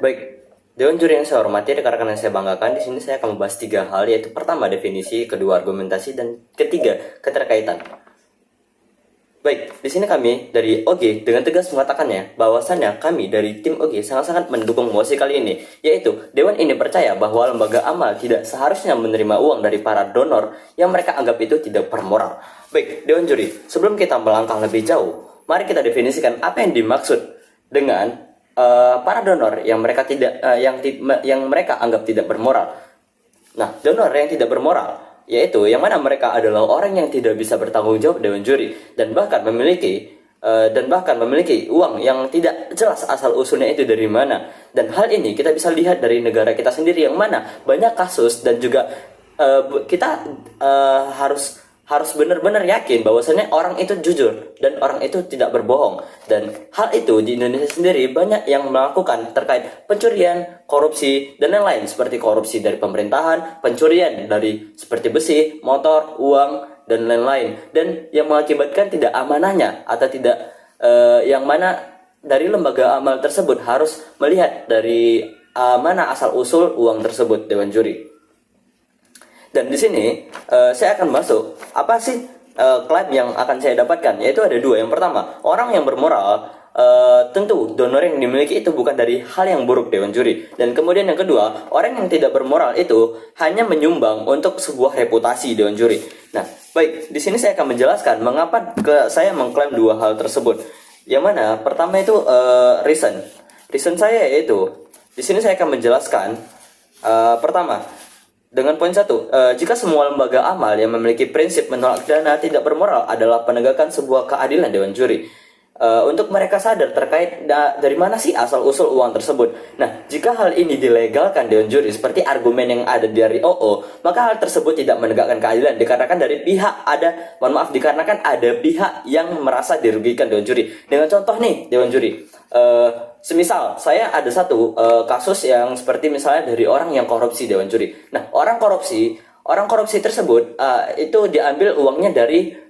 Baik, Dewan Juri yang saya hormati, rekan-rekan yang saya banggakan, di sini saya akan membahas tiga hal, yaitu pertama definisi, kedua argumentasi, dan ketiga keterkaitan. Baik, di sini kami dari OG dengan tegas mengatakannya bahwasannya kami dari tim OG sangat-sangat mendukung mosi kali ini, yaitu Dewan ini percaya bahwa lembaga amal tidak seharusnya menerima uang dari para donor yang mereka anggap itu tidak bermoral. Baik, Dewan Juri, sebelum kita melangkah lebih jauh, mari kita definisikan apa yang dimaksud dengan para donor yang mereka tidak yang mereka anggap tidak bermoral. Nah, donor yang tidak bermoral yaitu yang mana mereka adalah orang yang tidak bisa bertanggung jawab Dewan Juri dan bahkan memiliki uang yang tidak jelas asal usulnya itu dari mana. Dan hal ini kita bisa lihat dari negara kita sendiri yang mana banyak kasus, dan juga kita harus benar-benar yakin bahwasanya orang itu jujur dan orang itu tidak berbohong. Dan hal itu di Indonesia sendiri banyak yang melakukan terkait pencurian, korupsi, dan lain-lain, seperti korupsi dari pemerintahan, pencurian dari seperti besi, motor, uang, dan lain-lain, dan yang mengakibatkan tidak amanahnya atau tidak yang mana dari lembaga amal tersebut harus melihat dari mana asal usul uang tersebut, Dewan Juri. Dan di sini saya akan masuk apa sih klaim yang akan saya dapatkan, yaitu ada dua. Yang pertama, orang yang bermoral, tentu donor yang dimiliki itu bukan dari hal yang buruk, Dewan Juri. Dan kemudian yang kedua, orang yang tidak bermoral itu hanya menyumbang untuk sebuah reputasi, Dewan Juri. Nah, baik, di sini saya akan menjelaskan mengapa saya mengklaim dua hal tersebut. Yang mana pertama itu reason saya yaitu di sini saya akan menjelaskan pertama. Dengan poin satu, jika semua lembaga amal yang memiliki prinsip menolak dana tidak bermoral adalah penegakan sebuah keadilan, Dewan Juri. Untuk mereka sadar terkait dari mana sih asal usul uang tersebut. Nah, jika hal ini dilegalkan, Dewan Juri, seperti argumen yang ada dari OO, maka hal tersebut tidak menegakkan keadilan dikarenakan ada pihak yang merasa dirugikan, Dewan Juri. Dengan contoh nih, Dewan Juri, semisal saya ada satu kasus yang seperti misalnya dari orang yang korupsi, Dewan Juri. Nah, orang korupsi tersebut itu diambil uangnya dari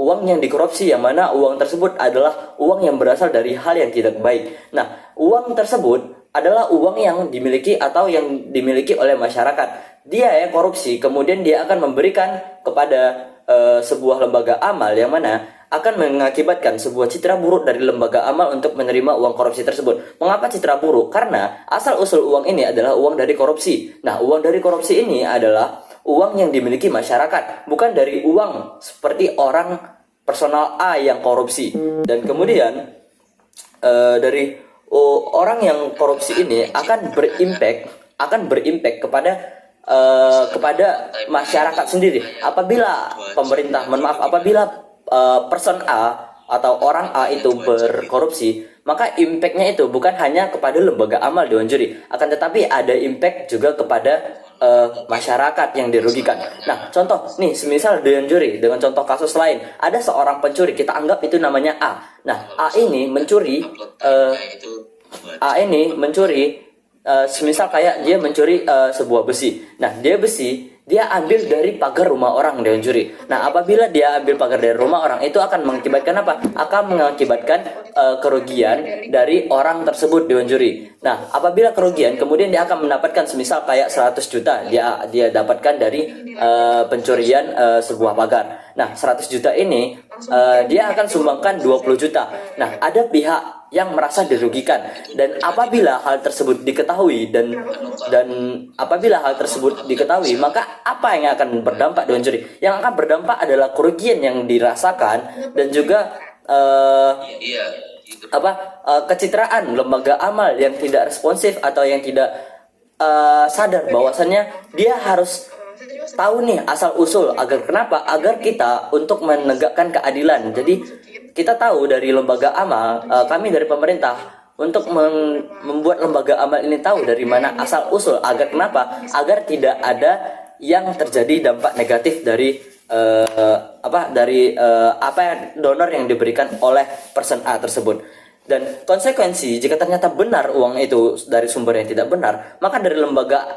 uang yang dikorupsi, yang mana uang tersebut adalah uang yang berasal dari hal yang tidak baik. Nah, uang tersebut adalah uang yang dimiliki oleh masyarakat. Dia yang korupsi, kemudian dia akan memberikan kepada sebuah lembaga amal yang mana akan mengakibatkan sebuah citra buruk dari lembaga amal untuk menerima uang korupsi tersebut. Mengapa citra buruk? Karena asal usul uang ini adalah uang dari korupsi. Nah, uang dari korupsi ini adalah uang yang dimiliki masyarakat, bukan dari uang seperti orang personal A yang korupsi. Dan kemudian dari orang yang korupsi ini akan berimpact kepada masyarakat sendiri. Apabila person A atau orang A itu berkorupsi, maka impactnya itu bukan hanya kepada lembaga amal, Dewan Juri, akan tetapi ada impact juga kepada masyarakat yang dirugikan. Nah, contoh nih, semisal Dewan Juri dengan contoh kasus lain, ada seorang pencuri, kita anggap itu namanya A. Nah, A ini mencuri semisal kayak dia mencuri sebuah besi. Nah, dia ambil dari pagar rumah orang, Dewan Juri. Nah, apabila dia ambil pagar dari rumah orang, itu akan mengakibatkan apa? Akan mengakibatkan kerugian dari orang tersebut, Dewan Juri. Nah, apabila kerugian, kemudian dia akan mendapatkan semisal kayak 100 juta dia dapatkan dari pencurian sebuah pagar. Nah, 100 juta ini dia akan sumbangkan 20 juta. Nah, ada pihak yang merasa dirugikan, dan apabila hal tersebut diketahui maka apa yang akan berdampak, Dewan Juri? Yang akan berdampak adalah kerugian yang dirasakan, dan juga kecitraan lembaga amal yang tidak responsif atau yang tidak sadar bahwasannya dia harus tahu nih asal usul agar kita untuk menegakkan keadilan. Jadi kita tahu dari lembaga amal, kami dari pemerintah untuk membuat lembaga amal ini tahu dari mana asal usul agar tidak ada yang terjadi dampak negatif dari donor yang diberikan oleh person A tersebut. Dan konsekuensi jika ternyata benar uang itu dari sumber yang tidak benar, maka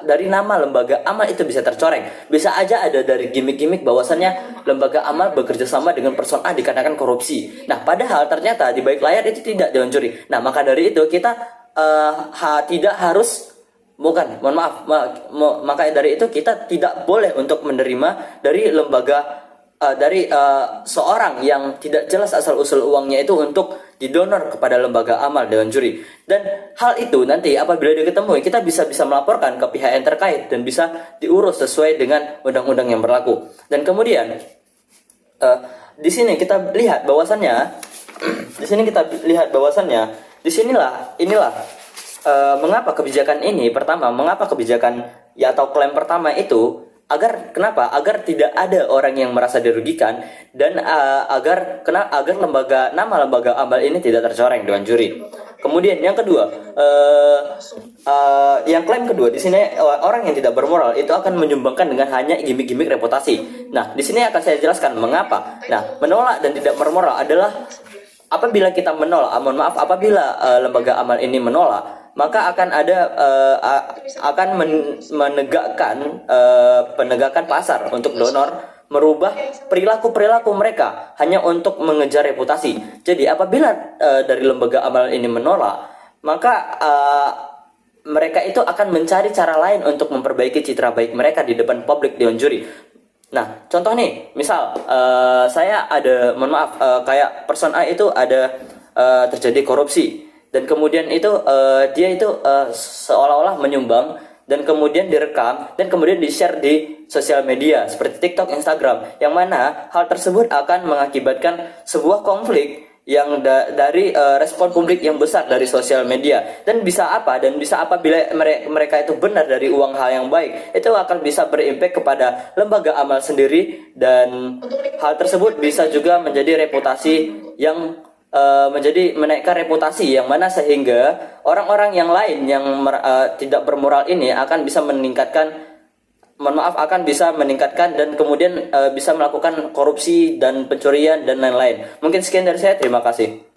dari nama lembaga amal itu bisa tercoreng. Bisa aja ada dari gimmick-gimmick bahwasannya lembaga amal bekerja sama dengan person A dikarenakan korupsi. Nah, padahal ternyata di balik layar itu tidak, Dewan Juri. Nah, maka dari itu kita tidak harus, bukan, mohon maaf, makanya dari itu kita tidak boleh untuk menerima dari lembaga, dari seorang yang tidak jelas asal usul uangnya itu untuk didonor kepada lembaga amal Dewan Juri. Dan hal itu nanti apabila diketemui, kita bisa melaporkan ke pihak yang terkait dan bisa diurus sesuai dengan undang-undang yang berlaku. Dan kemudian di sini kita lihat bahwasannya inilah mengapa kebijakan ini, mengapa kebijakan atau klaim pertama itu, agar tidak ada orang yang merasa dirugikan, dan agar nama lembaga amal ini tidak tercoreng Dewan Juri. Kemudian yang kedua, yang klaim kedua di sini, orang yang tidak bermoral itu akan menyumbangkan dengan hanya gimmick-gimmick reputasi. Nah, di sini akan saya jelaskan mengapa. Nah, menolak dan tidak bermoral adalah apabila kita menolak, apabila lembaga amal ini menolak, maka akan ada menegakkan penegakan pasar untuk donor, merubah perilaku mereka hanya untuk mengejar reputasi. Jadi apabila dari lembaga amal ini menolak, maka mereka itu akan mencari cara lain untuk memperbaiki citra baik mereka di depan publik Dewan Juri. Nah, contoh nih, misal saya ada, mohon maaf, kayak person A itu ada terjadi korupsi, dan kemudian itu dia itu seolah-olah menyumbang, dan kemudian direkam dan kemudian di-share di sosial media seperti TikTok, Instagram, yang mana hal tersebut akan mengakibatkan sebuah konflik yang dari respon publik yang besar dari sosial media. Dan bisa apabila mereka itu benar dari uang hal yang baik, itu akan bisa berimpact kepada lembaga amal sendiri, dan hal tersebut bisa juga menjadi reputasi yang menaikkan reputasi, yang mana sehingga orang-orang yang lain yang tidak bermoral ini akan bisa meningkatkan, dan kemudian bisa melakukan korupsi dan pencurian dan lain-lain. Mungkin sekian dari saya, terima kasih.